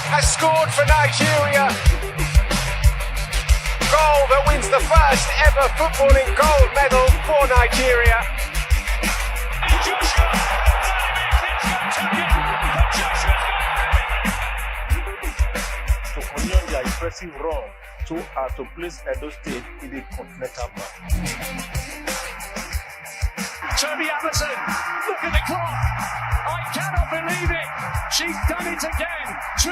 has scored for Nigeria. Goal that wins the first ever footballing gold medal for Nigeria. To continue their impressive run to place Edo State in the continental map. Toby Amazon, look at the clock. I cannot believe it. She's done it again. 2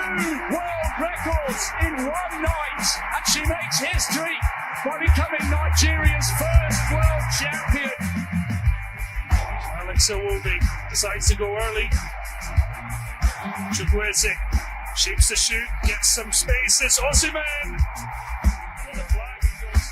world records in one night. And she makes history by becoming Nigeria's first world champion. Alex Iwobi decides to go early. Chukwueze shapes the shoot, gets some space. It's Osimhen. And the flag goes.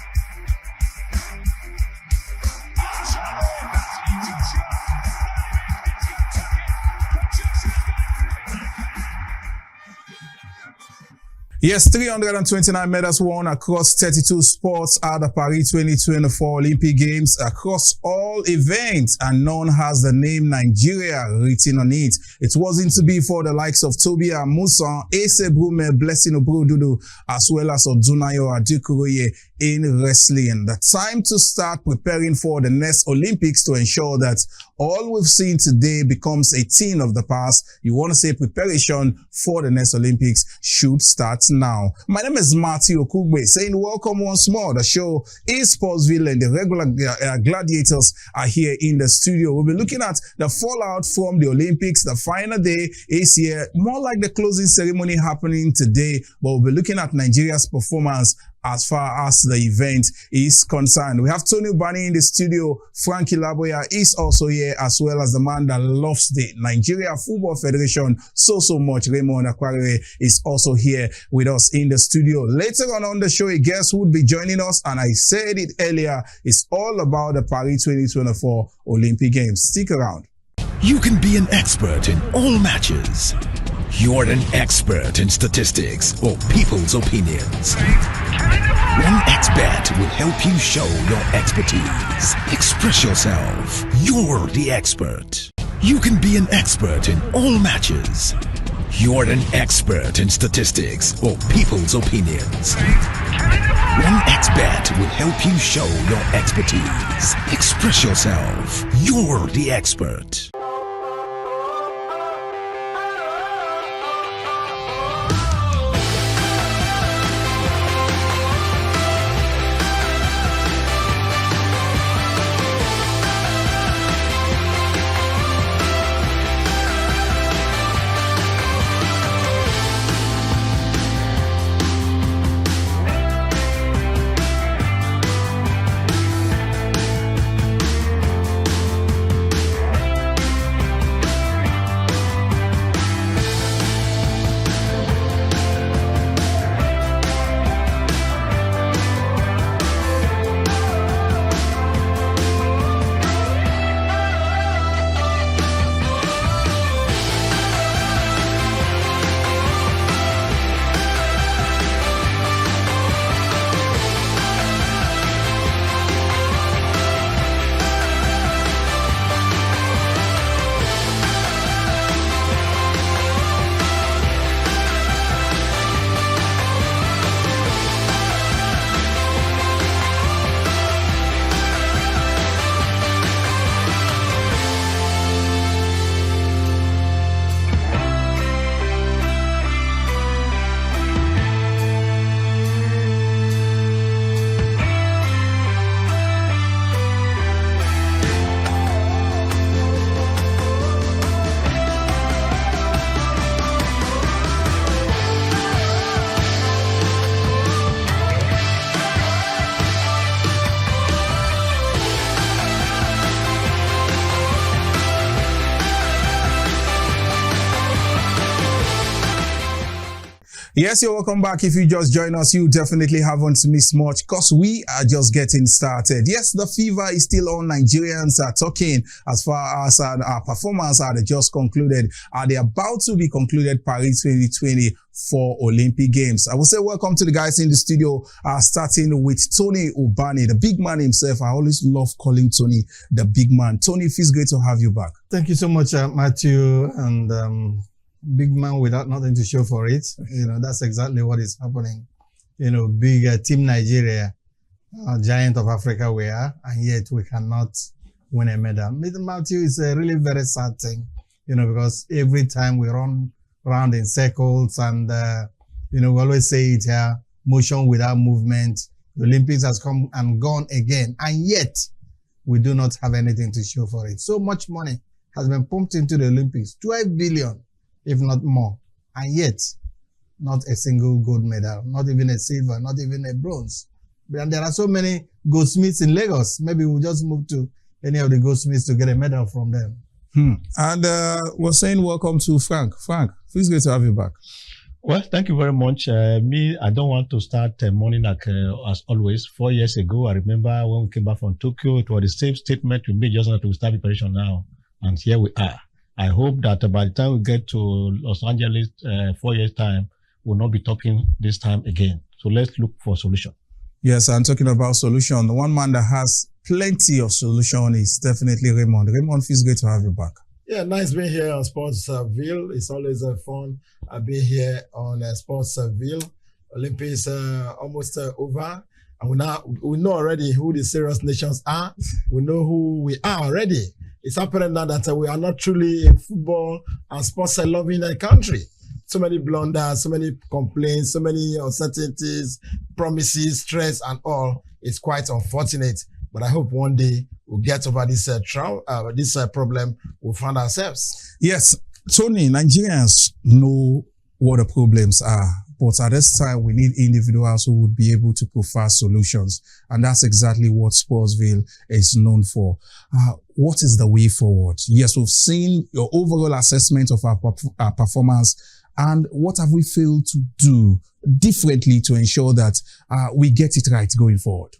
Yes, 329 medals won across 32 sports at the Paris 2024 Olympic Games across all events, and none has the name Nigeria written on it. It wasn't to be for the likes of Toby Amusan, Ese Brume, Blessing Obrodudu, as well as Odunayo Adikuroye in wrestling. The time to start preparing for the next Olympics to ensure that all we've seen today becomes a thing of the past. You want to say preparation for the next Olympics should start now. My name is Marty Okugbe, saying welcome once more. The show is Sportsville and the regular gladiators are here in the studio. We'll be looking at the fallout from the Olympics. The final day is here, more like the closing ceremony happening today, but we'll be looking at Nigeria's performance as far as the event is concerned. We have Tony Ubani in the studio. Frankie Laboya is also here, as well as the man that loves the Nigeria Football Federation so much. Raymond Aquarere is also here with us in the studio. Later on the show, a guest would be joining us, and I said it earlier, it's all about the Paris 2024 Olympic Games. Stick around. You can be an expert in all matches. You're an expert in statistics or people's opinions. 1xBet will help you show your expertise. Express yourself. You're the expert. You can be an expert in all matches. You're an expert in statistics or people's opinions. 1xBet will help you show your expertise. Express yourself. You're the expert. Yes, you're welcome back. If you just join us, you definitely haven't missed much because we are just getting started. Yes, the fever is still on. Nigerians are talking as far as our performance are just concluded. Are they about to be concluded Paris 2024 Olympic Games? I will say welcome to the guys in the studio, starting with Tony Ubani, the big man himself. I always love calling Tony the big man. Tony, it feels great to have you back. Thank you so much, Matthew, and big man without nothing to show for it. That's exactly what is happening. Big Team Nigeria, giant of Africa we are, and yet we cannot win a medal. Matthew, is a really very sad thing, because every time we run around in circles and, we always say it here, motion without movement. The Olympics has come and gone again, and yet we do not have anything to show for it. So much money has been pumped into the Olympics, 12 billion, if not more, and yet not a single gold medal, not even a silver, not even a bronze. And there are so many goldsmiths in Lagos. Maybe we'll just move to any of the goldsmiths to get a medal from them. And we're saying welcome to Frank. Frank, it's great to have you back. Well, thank you very much. I don't want to start morning like as always. 4 years ago, I remember when we came back from Tokyo, it was the same statement we made just now to start preparation now. And here we are. I hope that by the time we get to Los Angeles 4 years' time, we'll not be talking this time again. So let's look for a solution. Yes, I'm talking about solution. The one man that has plenty of solution is definitely Raymond. Raymond, feels great to have you back. Yeah, nice being here on SPORTSVILLE. It's always fun being here on SPORTSVILLE. Olympics almost over. And we know already who the serious nations are. We know who we are already. It's apparent now that we are not truly a football and sports loving country. So many blunders, so many complaints, so many uncertainties, promises, stress, and all. It's quite unfortunate. But I hope one day we'll get over this problem we'll find ourselves. Yes, Tony, Nigerians know what the problems are. But at this time, we need individuals who would be able to provide solutions. And that's exactly what Sportsville is known for. What is the way forward? Yes, we've seen your overall assessment of our performance. And what have we failed to do differently to ensure that we get it right going forward?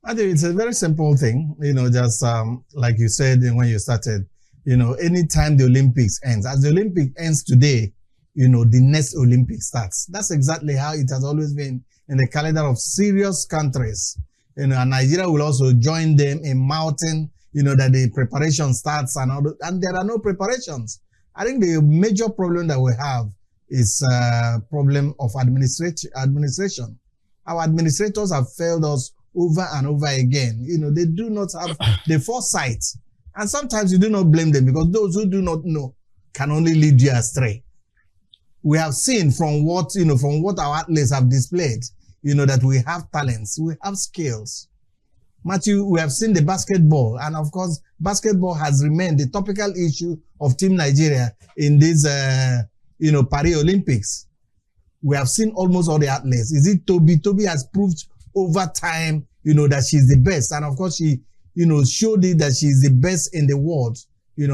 I think it's a very simple thing, just like you said when you started, anytime the Olympics ends, as the Olympic ends today, the next Olympic starts. That's exactly how it has always been in the calendar of serious countries. And Nigeria will also join them in mounting, that the preparation starts and there are no preparations. I think the major problem that we have is problem of administration. Our administrators have failed us over and over again. They do not have the foresight. And sometimes you do not blame them because those who do not know can only lead you astray. We have seen from what our athletes have displayed, that we have talents, we have skills. Matthew, we have seen the basketball, and of course, basketball has remained the topical issue of Team Nigeria in this, Paris Olympics. We have seen almost all the athletes. Is it Toby? Toby has proved over time, that she's the best. And of course, she, showed it that she's the best in the world,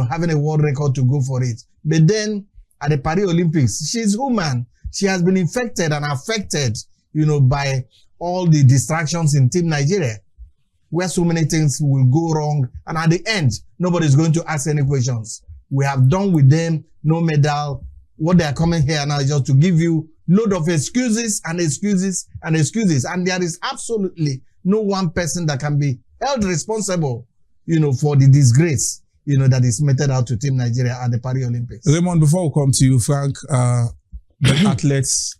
having a world record to go for it. But then at the Paris Olympics, she's human. She has been infected and affected, by all the distractions in Team Nigeria, where so many things will go wrong. And at the end, nobody's going to ask any questions. We have done with them, no medal. What they are coming here now is just to give you load of excuses and excuses and excuses. And there is absolutely no one person that can be held responsible, for the disgrace, that is meted out to Team Nigeria at the Paris Olympics. Raymond, before we come to you, Frank, the athletes,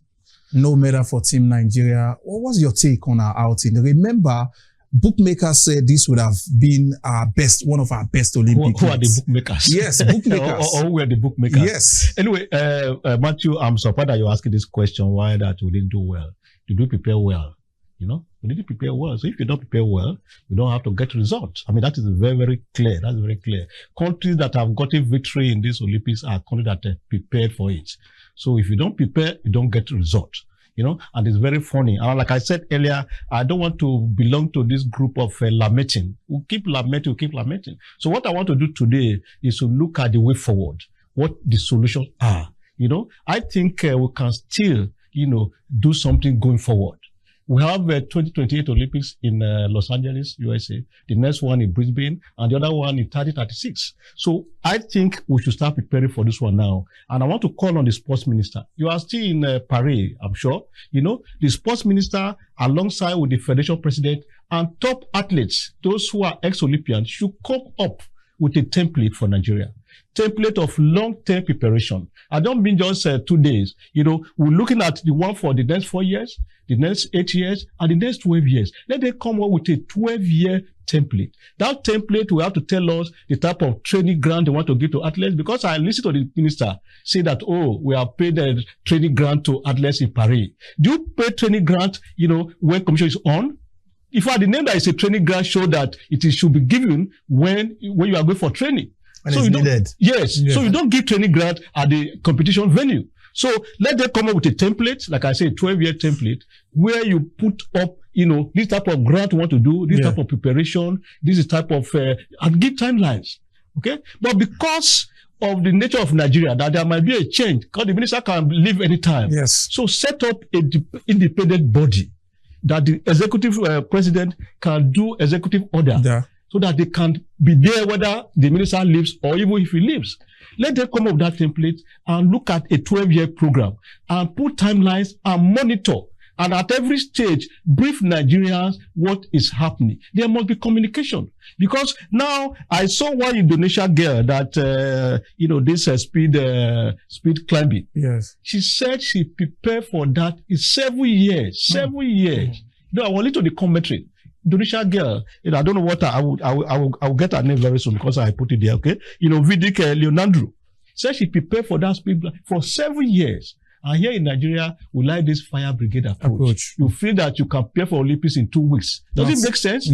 no medal for Team Nigeria. What was your take on our outing? Remember, bookmakers said this would have been one of our best Olympic Who are the bookmakers? Yes, bookmakers. or who are the bookmakers? Yes. Anyway, Matthew, I'm surprised that you're asking this question, why that we didn't do well. Did we prepare well? We didn't prepare well. So if you don't prepare well, you don't have to get results. I mean, that is very, very clear. That's very clear. Countries that have gotten victory in this Olympics are countries that are prepared for it. So if you don't prepare, you don't get results. And it's very funny. And like I said earlier, I don't want to belong to this group of lamenting. We'll keep lamenting. So what I want to do today is to look at the way forward, what the solutions are. I think we can still, do something going forward. We have 2028 Olympics in Los Angeles, USA, the next one in Brisbane, and the other one in 2036. So I think we should start preparing for this one now. And I want to call on the sports minister. You are still in Paris, I'm sure. The sports minister, alongside with the federation president and top athletes, those who are ex-Olympians, should come up with a template for Nigeria. Template of long-term preparation. I don't mean just 2 days. We're looking at the one for the next 4 years, the next 8 years, and the next 12 years. Let them come up with a 12-year template. That template will have to tell us the type of training grant they want to give to athletes, because I listened to the minister say that, we have paid a training grant to athletes in Paris. Do you pay training grant, when commission is on? In fact, the name that is a training grant show that should be given when you are going for training. So it's needed. Yes. Yeah. So you don't give training grant at the competition venue. So let them come up with a template, like I say, a 12-year template, where you put up, this type of grant you want to do, this type of preparation, this is type of, and give timelines. Okay? But because of the nature of Nigeria, that there might be a change, because the minister can leave anytime. Yes. So set up an independent body that the executive president can do executive order. Yeah. So that they can be there whether the minister leaves or even if he leaves. Let them come up with that template and look at a 12-year program and put timelines and monitor. And at every stage, brief Nigerians what is happening. There must be communication. Because now I saw one Indonesian girl that, this speed climbing. Yes. She said she prepared for that in 7 years. 7 years. I will lead to the commentary. Indonesia girl, I don't know what I will get her name very soon because I put it there, okay? Vidic Leonandro said she prepared for that speed for 7 years. And here in Nigeria, we like this fire brigade approach. You feel that you can prepare for Olympics in 2 weeks. Does it make sense?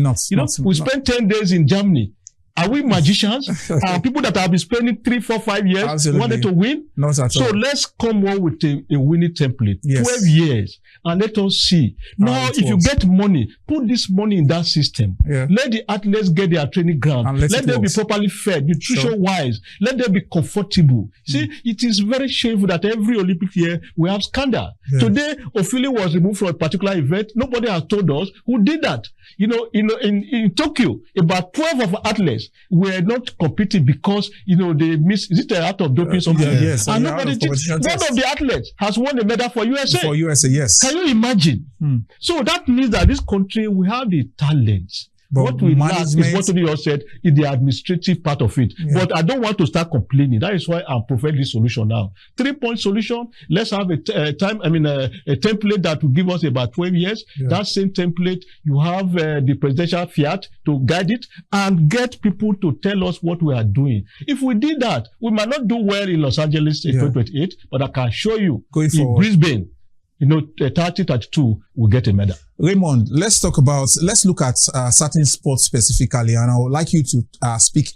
We spent 10 days in Germany. Are we magicians? Are people that have been spending 3, 4, 5 years wanted to win? Not at all. So let's come on with a winning template. Yes. 12 years. And let us see. Now, if you get money, put this money in that system. Yeah. Let the athletes get their training grant. Let them be properly fed, nutrition-wise. Let them be comfortable. See, it is very shameful that every Olympic year we have scandal. Yeah. Today, Ophelia was removed from a particular event. Nobody has told us who did that. In Tokyo, about 12 of athletes were not competing because, they missed, is it an act of doping something? Yes. And nobody did. One of the athletes has won a medal for USA. For USA, yes. Can you imagine? So that means that this country, we have the talents. But what we lack is what you said, is the administrative part of it. Yeah. But I don't want to start complaining. That is why I'm providing this solution now. 3-point solution. Let's have a template that will give us about 12 years. Yeah. That same template, you have the presidential fiat to guide it and get people to tell us what we are doing. If we did that, we might not do well in Los Angeles in 2028, but I can assure you, in Brisbane, 30-32 will get a medal. Raymond, let's look at certain sports specifically, and I would like you to speak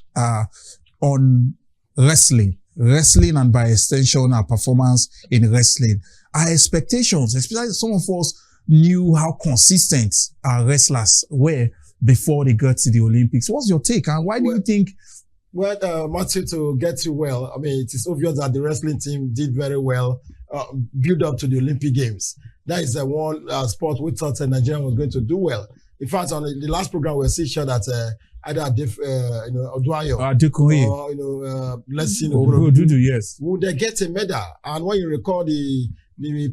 on wrestling, and by extension, our performance in wrestling. Our expectations, especially some of us knew how consistent our wrestlers were before they got to the Olympics. What's your take, and why do you think? Well, Matthew, to get you well, I mean, it is obvious that the wrestling team did very well, build up to the Olympic Games. That is the one sport we thought Nigeria was going to do well. In fact, on the last program, we see sure that either Oduayo or Dudu, yes, would they get a medal? And when you recall the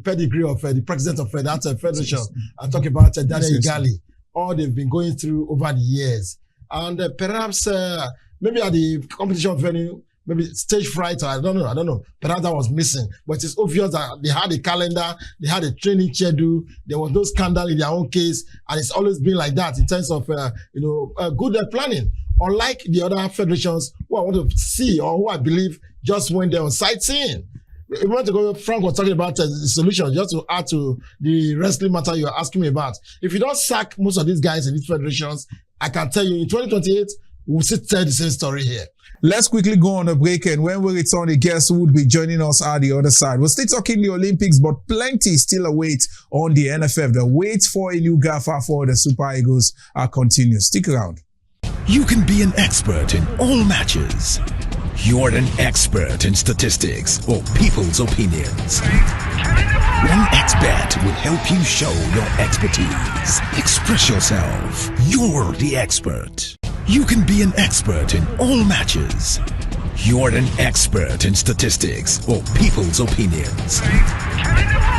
pedigree of the president of that federation, I talk about Daniel Igali, all they've been going through over the years, and perhaps. Maybe at the competition venue, maybe stage fright, I don't know. Perhaps that was missing. But it's obvious that they had a calendar, they had a training schedule, there was no scandal in their own case, and it's always been like that in terms of, good planning. Unlike the other federations who I want to see or who I believe just went there on sightseeing. If you want to go, Frank was talking about the solution, just to add to the wrestling matter you're asking me about. If you don't sack most of these guys in these federations, I can tell you in 2028, we'll still tell the same story here. Let's quickly go on a break, and when we return, a guest who would be joining us at the other side. We're still talking the Olympics, but plenty still await on the NFF. The wait for a new gaffer for the Super Eagles continues. Stick around. You can be an expert in all matches. You're an expert in statistics or people's opinions. One expert will help you show your expertise. Express yourself. You're the expert. You can be an expert in all matches. You're an expert in statistics or people's opinions.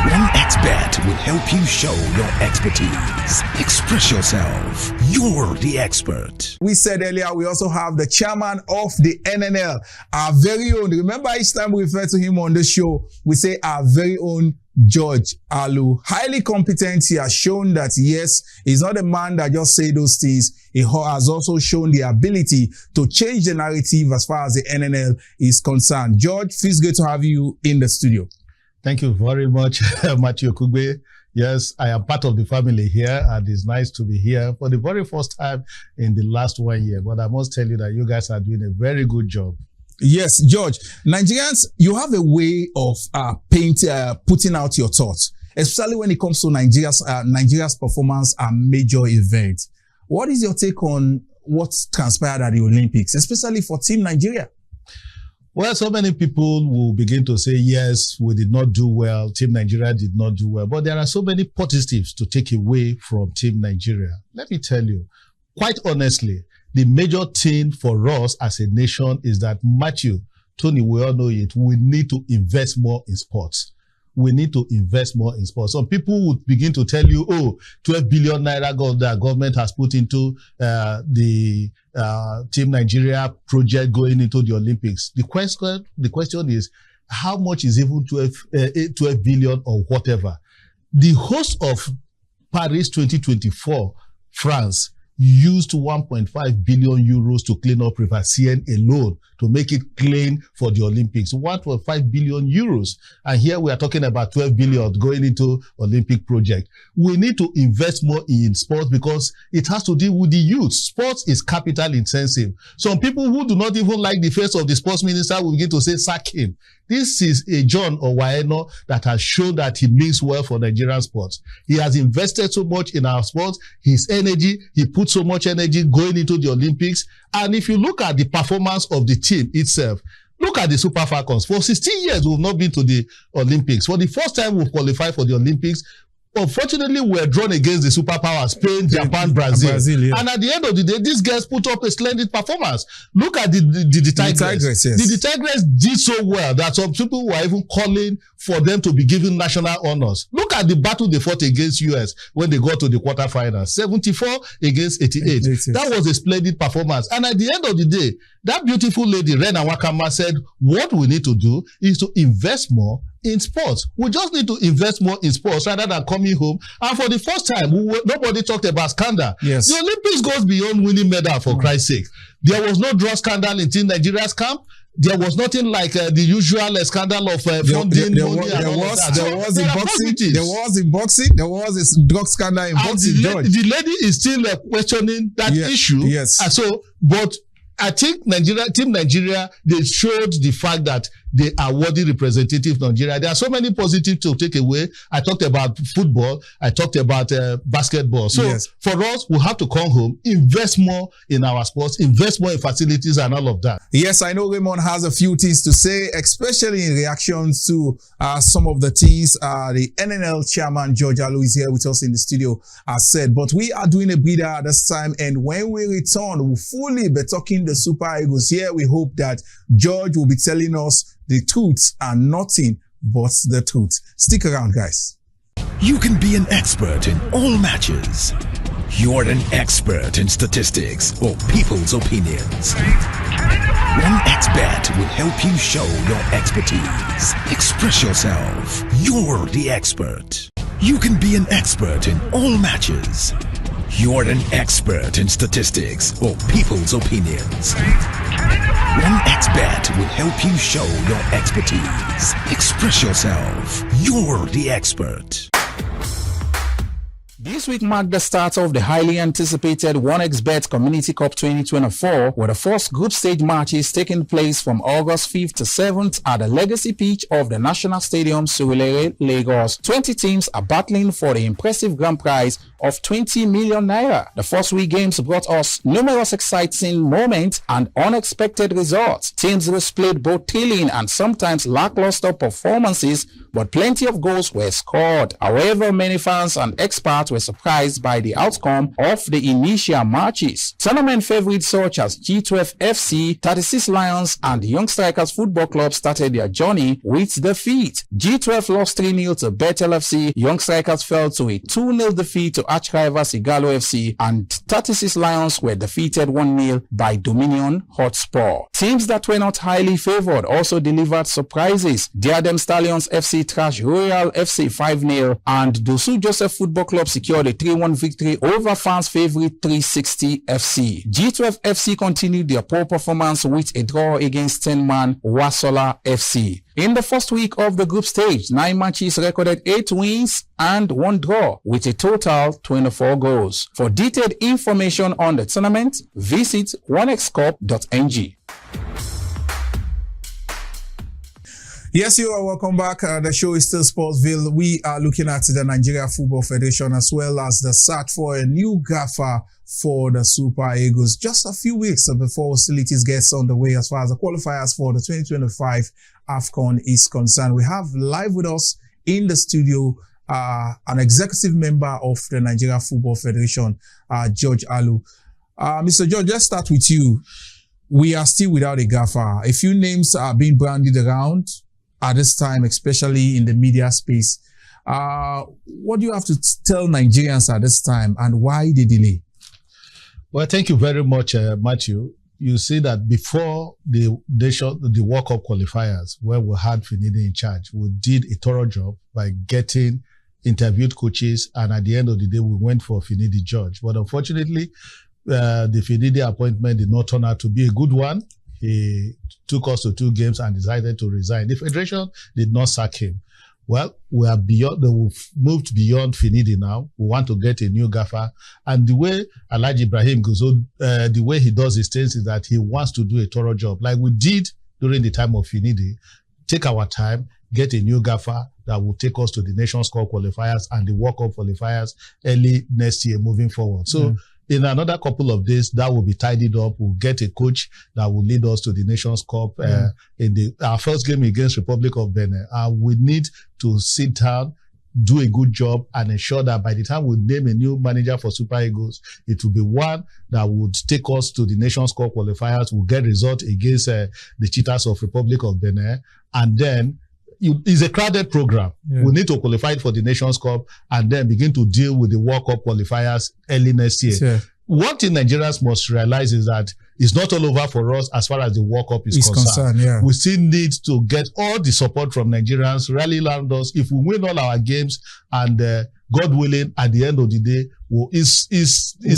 1xBet will help you show your expertise. Express yourself. You're the expert. We said earlier, we also have the chairman of the NNL, our very own. Remember, each time we refer to him on the show, we say our very own George Alu. Highly competent. He has shown that, yes, he's not a man that just say those things. He has also shown the ability to change the narrative as far as the NNL is concerned. George, feels good to have you in the studio. Thank you very much, Matthew Kugbe. Yes, I am part of the family here, and it's nice to be here for the very first time in the last 1 year. But I must tell you that you guys are doing a very good job. Yes, George. Nigerians, you have a way of putting out your thoughts, especially when it comes to Nigeria's performance at major events. What is your take on what transpired at the Olympics, especially for Team Nigeria? Well, so many people will begin to say, yes, we did not do well. Team Nigeria did not do well. But there are so many positives to take away from Team Nigeria. Let me tell you, quite honestly, the major thing for us as a nation is that, Matthew, Tony, we all know it, we need to invest more in sports. We need to invest more in sports. Some people would begin to tell you, 12 billion naira the government has put into the Team Nigeria project going into the Olympics. The question is, how much is even 12 billion or whatever? The host of Paris 2024, France, used 1.5 billion euros to clean up River Seine alone to make it clean for the Olympics. 1.5 billion euros. And here we are talking about 12 billion going into Olympic project. We need to invest more in sports because it has to deal with the youth. Sports is capital intensive. Some people who do not even like the face of the sports minister will begin to say, sack him. This is a John Owaeno that has shown that he means well for Nigerian sports. He has invested so much in our sports, his energy, he put so much energy going into the Olympics. And if you look at the performance of the team itself, look at the Super Falcons. For 16 years, we've not been to the Olympics. For the first time we've qualified for the Olympics, unfortunately, we're drawn against the superpowers, Spain, Japan, Brazil. Yeah. And at the end of the day, these guys put up a splendid performance. Look at the Tigers. Yes. The Tigers did so well that some people were even calling for them to be given national honors. Look at the battle they fought against US when they got to the quarterfinals. 74 against 88. That was a splendid performance. And at the end of the day, that beautiful lady, Rena Wakama, said, what we need to do is to invest more in sports. We just need to invest more in sports rather than coming home. And for the first time, nobody talked about scandal. Yes. The Olympics goes beyond winning medal, for Christ's sake. There was no drug scandal in Team Nigeria's camp. There was nothing like the usual scandal of funding. There was in boxing. There was a drug scandal in boxing. The lady is still questioning that issue. Yes. And so, but I think Team Nigeria, they showed the fact that they are worthy representative of Nigeria. There are so many positives to take away. I talked about football. I talked about basketball. So for us, we have to come home, invest more in our sports, invest more in facilities and all of that. Yes, I know Raymond has a few things to say, especially in reaction to some of the things the NNL chairman, George Alu, is here with us in the studio, has said. But we are doing a breather at this time. And when we return, we'll fully be talking the Super Eagles. Here we hope that George will be telling us the truth and nothing but the truth. Stick around, guys. You can be an expert in all matches. You're an expert in statistics or people's opinions. 1xBet will help you show your expertise. Express yourself. You're the expert. You can be an expert in all matches. You're an expert in statistics or people's opinions. 1xBet will help you show your expertise. Express yourself. You're the expert. This week marked the start of the highly anticipated 1xBet Community Cup 2024, with the first group stage matches taking place from August 5th to 7th at the legacy pitch of the National Stadium, Surulere, Lagos. 20 teams are battling for the impressive grand prize of 20 million naira. The first week games brought us numerous exciting moments and unexpected results. Teams displayed both thrilling and sometimes lackluster performances, but plenty of goals were scored. However, many fans and experts were surprised by the outcome of the initial matches. Tournament favorites such as G12 FC, 36 Lions, and the Young Strikers Football Club started their journey with defeat. G12 lost 3-0 to Bethel FC, Young Strikers fell to a 2-0 defeat to arch-rivals Igalo FC, and 36 Lions were defeated 1-0 by Dominion Hotspur. Teams that were not highly favored also delivered surprises. Diadem Stallions FC trashed Royal FC 5-0, and Dosu Joseph Football Club secured a 3-1 victory over fans' favorite 360 FC. G12 FC continued their poor performance with a draw against 10-man Wasola FC. In the first week of the group stage, 9 matches recorded 8 wins and 1 draw with a total 24 goals. For detailed information on the tournament, visit onexcorp.ng. Yes, you are welcome back. The show is still Sportsville. We are looking at the Nigeria Football Federation as well as the search for a new gaffer for the Super Eagles. Just a few weeks before hostilities gets underway as far as the qualifiers for the 2025 AFCON is concerned. We have live with us in the studio an executive member of the Nigeria Football Federation, George Alu. Mr. George, let's start with you. We are still without a gaffer. A few names are being bandied around at this time, especially in the media space. What do you have to tell Nigerians at this time, and why the delay? Well, thank you very much, Matthew. You see that before the World Cup qualifiers, where we had Finidi in charge, we did a thorough job by getting interviewed coaches, and at the end of the day, we went for Finidi George. But unfortunately, the Finidi appointment did not turn out to be a good one. He took us to 2 games and decided to resign. The Federation did not sack him. Well, we've moved beyond Finidi now. We want to get a new gaffer. And the way Alhaji Ibrahim goes, the way he does his things is that he wants to do a thorough job. Like we did during the time of Finidi. Take our time, get a new gaffer that will take us to the Nations Cup qualifiers and the World Cup qualifiers early next year moving forward. So in another couple of days, that will be tidied up. We'll get a coach that will lead us to the Nations Cup in our first game against Republic of Benin. We need to sit down, do a good job, and ensure that by the time we name a new manager for Super Eagles, it will be one that would take us to the Nations Cup qualifiers. We'll get results against the Cheetahs of Republic of Benin, and then it's a crowded program. We need to qualify for the Nations Cup and then begin to deal with the World Cup qualifiers early next year. One thing Nigerians must realize is that it's not all over for us as far as the World Cup is concerned. We still need to get all the support from Nigerians, rally around us. If we win all our games and God willing, at the end of the day, it's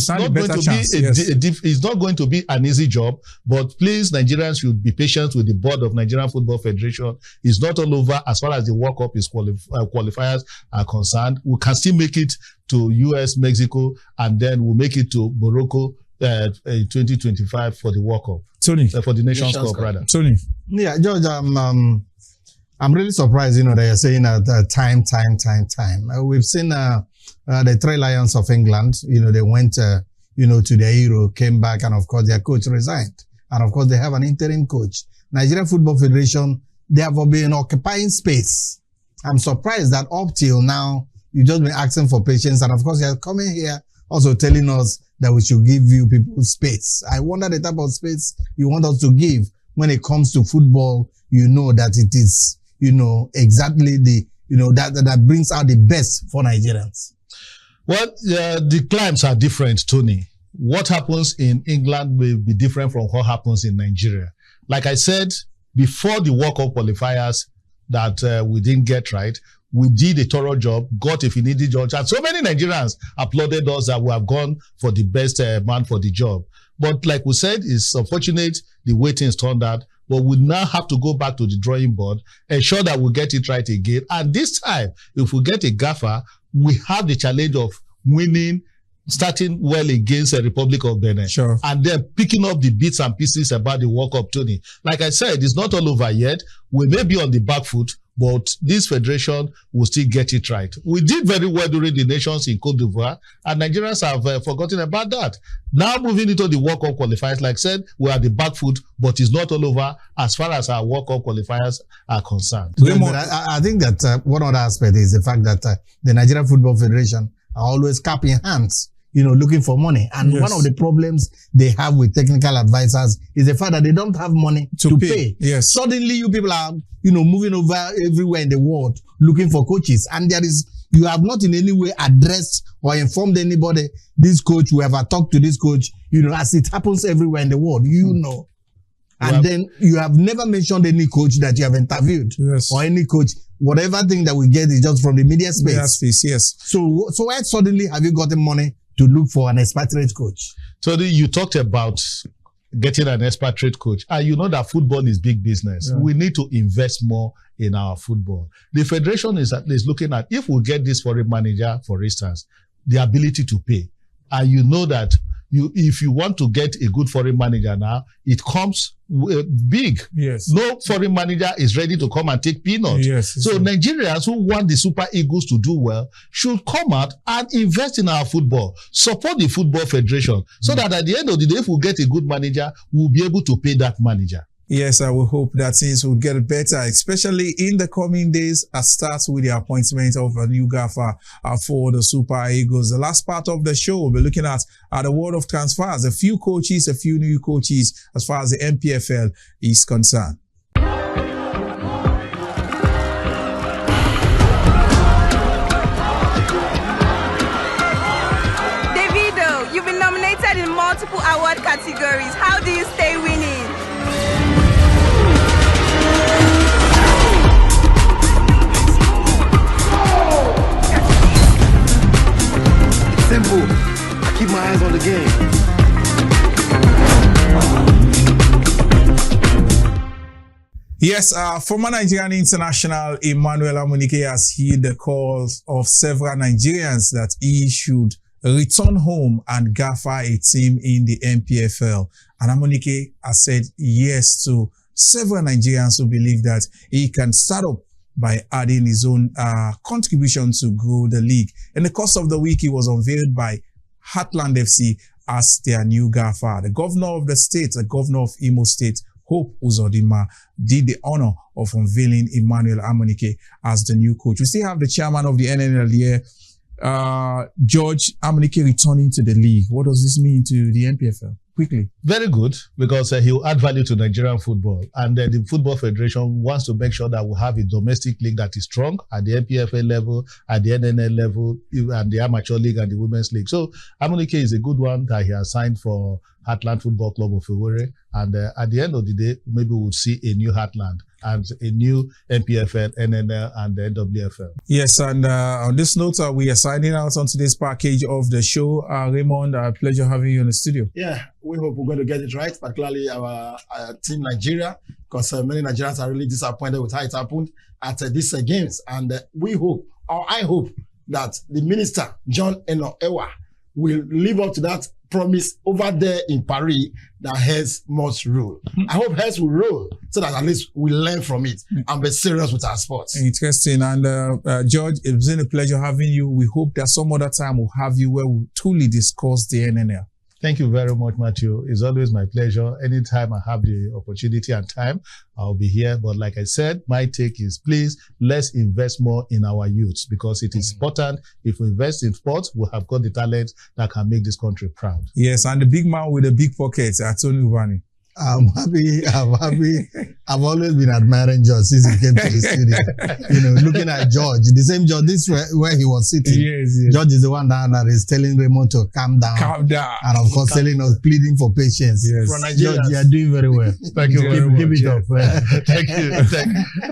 not going to be an easy job. But please, Nigerians should be patient with the board of Nigerian Football Federation. It's not all over as far as the World Cup is qualifiers are concerned. We can still make it to US, Mexico, and then we'll make it to Morocco in 2025 for the World Cup. Tony, for the Nations Cup, rather. Tony. Yeah, George, I'm really surprised, that you're saying time. We've seen the 3 Lions of England, they went, to the Euro, came back, and of course their coach resigned. And of course they have an interim coach. Nigeria Football Federation, they have been occupying space. I'm surprised that up till now, you've just been asking for patience. And of course you're coming here also telling us that we should give you people space. I wonder the type of space you want us to give when it comes to football. That it is, exactly that brings out the best for Nigerians. Well, the climes are different, Tony. What happens in England will be different from what happens in Nigeria. Like I said, before the World Cup qualifiers that we didn't get right, we did a thorough job, got a Finidi George, and so many Nigerians applauded us that we have gone for the best man for the job. But like we said, it's unfortunate the way things turned out. But we now have to go back to the drawing board, ensure that we get it right again. And this time, if we get a gaffer, we have the challenge of winning, starting well against the Republic of Benin. And then picking up the bits and pieces about the World Cup, Tony. Like I said, it's not all over yet. We may be on the back foot, but this federation will still get it right. We did very well during the Nations in Cote d'Ivoire, and Nigerians have forgotten about that. Now moving into the World Cup qualifiers, like I said, we are at the back foot, but it's not all over as far as our World Cup qualifiers are concerned. I think that one other aspect is the fact that the Nigeria Football Federation are always cap in hands, looking for money. And Yes. one of the problems they have with technical advisors is the fact that they don't have money to pay. Yes. Suddenly you people are, moving over everywhere in the world looking for coaches. And you have not in any way addressed or informed anybody, this coach, whoever talked to this coach, as it happens everywhere in the world, And then you have never mentioned any coach that you have interviewed. Yes. Or any coach. Whatever thing that we get is just from the media space. Media space, yes. So why suddenly have you gotten money to look for an expatriate coach? So you talked about getting an expatriate coach. And you know that football is big business. Yeah. We need to invest more in our football. The federation is at least looking at, if we get this foreign manager, for instance, the ability to pay. And you know that if you want to get a good foreign manager now, it comes big. Yes. No foreign manager is ready to come and take peanuts. Yes. So Nigerians who want the Super Eagles to do well should come out and invest in our football. Support the Football Federation so that at the end of the day, if we get a good manager, we'll be able to pay that manager. Yes, I will hope that things will get better, especially in the coming days, as starts with the appointment of a new gaffer for the Super Eagles. The last part of the show, we'll be looking at the world of transfers, a few coaches, a few new coaches as far as the MPFL is concerned. Davido, you've been nominated in multiple award categories. How do you stay winning? Simple. I keep my eyes on the game. Yes, former Nigerian international Emmanuel Amunike has heeded the calls of several Nigerians that he should return home and gaffer a team in the MPFL. And Amunike has said yes to several Nigerians who believe that he can start up by adding his own contribution to grow the league. In the course of the week, he was unveiled by Heartland FC as their new gaffer. The governor of the state, the governor of Imo State, Hope Uzodinma, did the honor of unveiling Emmanuel Amunike as the new coach. We still have the chairman of the NNL here, George Amunike, returning to the league. What does this mean to the MPFL? Quickly. Very good, because he will add value to Nigerian football. And the Football Federation wants to make sure that we have a domestic league that is strong at the MPFL level, at the NNL level, and the amateur league and the women's league. So Amunike is a good one that he has signed for Heartland Football Club of Owerri. And at the end of the day, maybe we'll see a new Heartland and a new MPFL, NNL, and the NWFL. Yes, and on this note, we are signing out on today's package of the show. Raymond, pleasure having you in the studio. Yeah, we hope we're going to get it right, particularly our team Nigeria, because many Nigerians are really disappointed with how it happened at these games. And we hope, or I hope, that the minister, John Eno Ewa, will live up to that promise over there in Paris that heads must rule. I hope heads will rule so that at least we learn from it and be serious with our sports. Interesting. And George, it's been a pleasure having you. We hope that some other time we'll have you where we'll truly discuss the NNL. Thank you very much, Matthew. It's always my pleasure. Anytime I have the opportunity and time, I'll be here. But like I said, my take is, please, let's invest more in our youths, because it is important. If we invest in sports, we have got the talent that can make this country proud. Yes, and the big man with the big pockets, Tony Ubani. I'm happy. I've always been admiring George since he came to the studio. Looking at George, the same George, this is where he was sitting. Yes. George is the one that is telling Raymond to calm down. Calm down. And of course, telling us, pleading for patience. Yes. George, you are doing very well. Thank you very much. Keep it up. Thank you.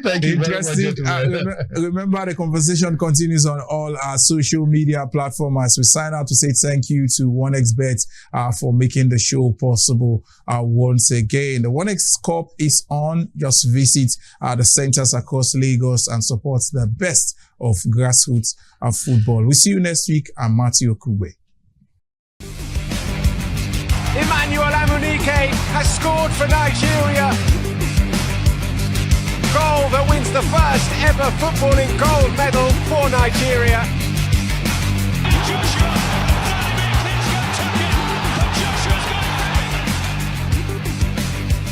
Thank you very much. Remember, the conversation continues on all our social media platforms. We sign out to say thank you to 1xBet for making the show possible once again. The 1x Cup is on. Just visit the centers across Lagos and support the best of grassroots football. We'll see you next week. I'm Matthew Okugbe. Emmanuel Amunike has scored for Nigeria. Goal that wins the first ever footballing gold medal for Nigeria.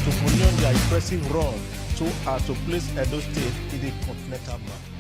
To continue their impressive run to place Edo State in the continental map.